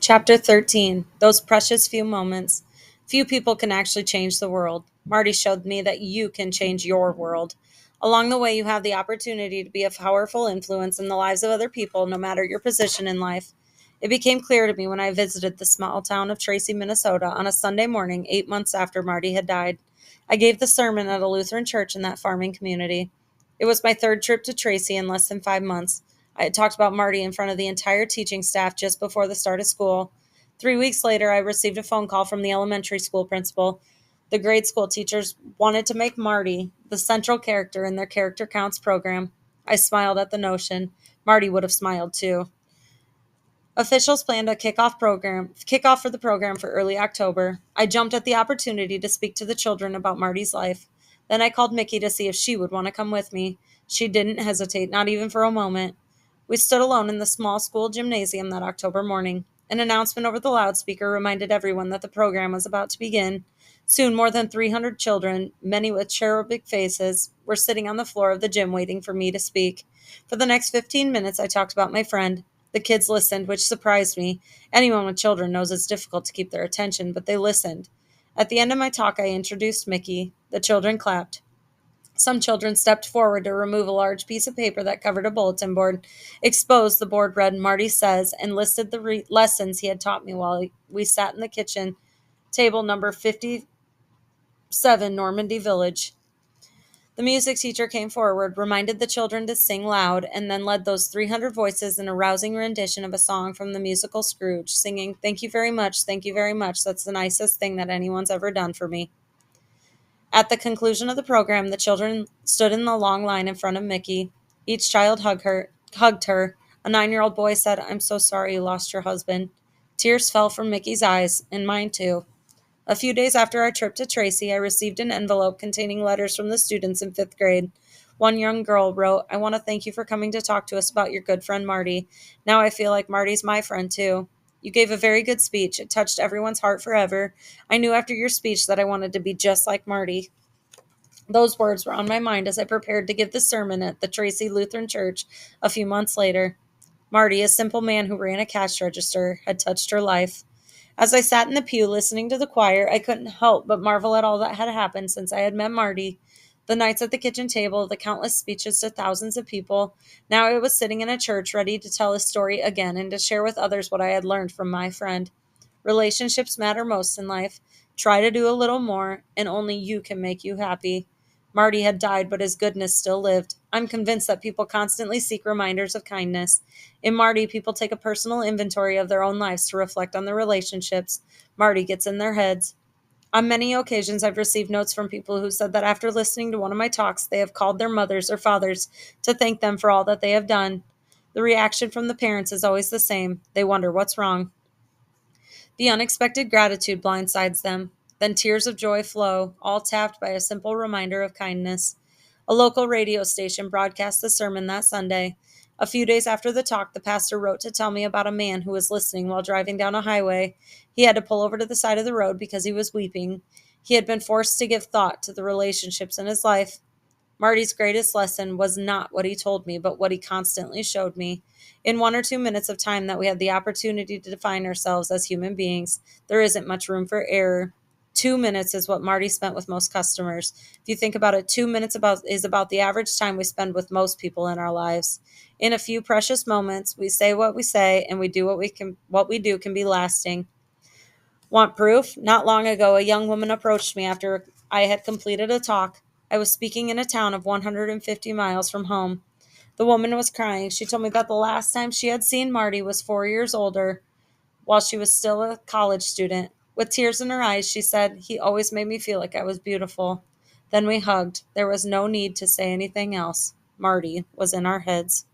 Chapter 13. Those precious few moments. Few people can actually change the world. Marty showed me that you can change your world. Along the way, you have the opportunity to be a powerful influence in the lives of other people, no matter your position in life. It became clear to me when I visited the small town of Tracy, Minnesota on a Sunday morning 8 months after Marty had died. I gave the sermon at a Lutheran church in that farming community. It was my third trip to Tracy in less than 5 months. I had talked about Marty in front of the entire teaching staff just before the start of school. 3 weeks later, I received a phone call from the elementary school principal. The grade school teachers wanted to make Marty the central character in their Character Counts program. I smiled at the notion. Marty would have smiled too. Officials planned a kickoff for the program for early October. I jumped at the opportunity to speak to the children about Marty's life. Then I called Mickey to see if she would want to come with me. She didn't hesitate, not even for a moment. We stood alone in the small school gymnasium that October morning. An announcement over the loudspeaker reminded everyone that the program was about to begin. Soon, more than 300 children, many with cherubic faces, were sitting on the floor of the gym waiting for me to speak. For the next 15 minutes, I talked about my friend. The kids listened, which surprised me. Anyone with children knows it's difficult to keep their attention, but they listened. At the end of my talk, I introduced Mickey. The children clapped. Some children stepped forward to remove a large piece of paper that covered a bulletin board. Exposed, the board read, "Marty says," and listed the lessons he had taught me while we sat in the kitchen, table number 57, Normandy Village. The music teacher came forward, reminded the children to sing loud, and then led those 300 voices in a rousing rendition of a song from the musical Scrooge, singing, "Thank you very much, thank you very much. That's the nicest thing that anyone's ever done for me." At the conclusion of the program, the children stood in the long line in front of Mickey. Each child hugged her. A 9-year-old boy said, "I'm so sorry you lost your husband." Tears fell from Mickey's eyes, and mine too. A few days after our trip to Tracy, I received an envelope containing letters from the students in 5th grade. One young girl wrote, "I want to thank you for coming to talk to us about your good friend Marty. Now I feel like Marty's my friend too. You gave a very good speech. It touched everyone's heart forever. I knew after your speech that I wanted to be just like Marty." Those words were on my mind as I prepared to give the sermon at the Tracy Lutheran Church a few months later. Marty, a simple man who ran a cash register, had touched her life. As I sat in the pew listening to the choir, I couldn't help but marvel at all that had happened since I had met Marty. The nights at the kitchen table, the countless speeches to thousands of people. Now I was sitting in a church ready to tell his story again and to share with others what I had learned from my friend. Relationships matter most in life. Try to do a little more, and only you can make you happy. Marty had died, but his goodness still lived. I'm convinced that people constantly seek reminders of kindness. In Marty, people take a personal inventory of their own lives to reflect on their relationships. Marty gets in their heads. On many occasions, I've received notes from people who said that after listening to one of my talks, they have called their mothers or fathers to thank them for all that they have done. The reaction from the parents is always the same. They wonder what's wrong. The unexpected gratitude blindsides them. Then tears of joy flow, all tapped by a simple reminder of kindness. A local radio station broadcast the sermon that Sunday. A few days after the talk, the pastor wrote to tell me about a man who was listening while driving down a highway. He had to pull over to the side of the road because he was weeping. He had been forced to give thought to the relationships in his life. Marty's greatest lesson was not what he told me, but what he constantly showed me. In 1 or 2 minutes of time that we had the opportunity to define ourselves as human beings, there isn't much room for error. 2 minutes is what Marty spent with most customers. If you think about it, 2 minutes is about the average time we spend with most people in our lives. In a few precious moments, we say what we say, and we do what we do can be lasting. Want proof? Not long ago, a young woman approached me after I had completed a talk. I was speaking in a town of 150 miles from home. The woman was crying. She told me that the last time she had seen Marty was 4 years older, while she was still a college student. With tears in her eyes, she said, "He always made me feel like I was beautiful." Then we hugged. There was no need to say anything else. Marty was in our heads.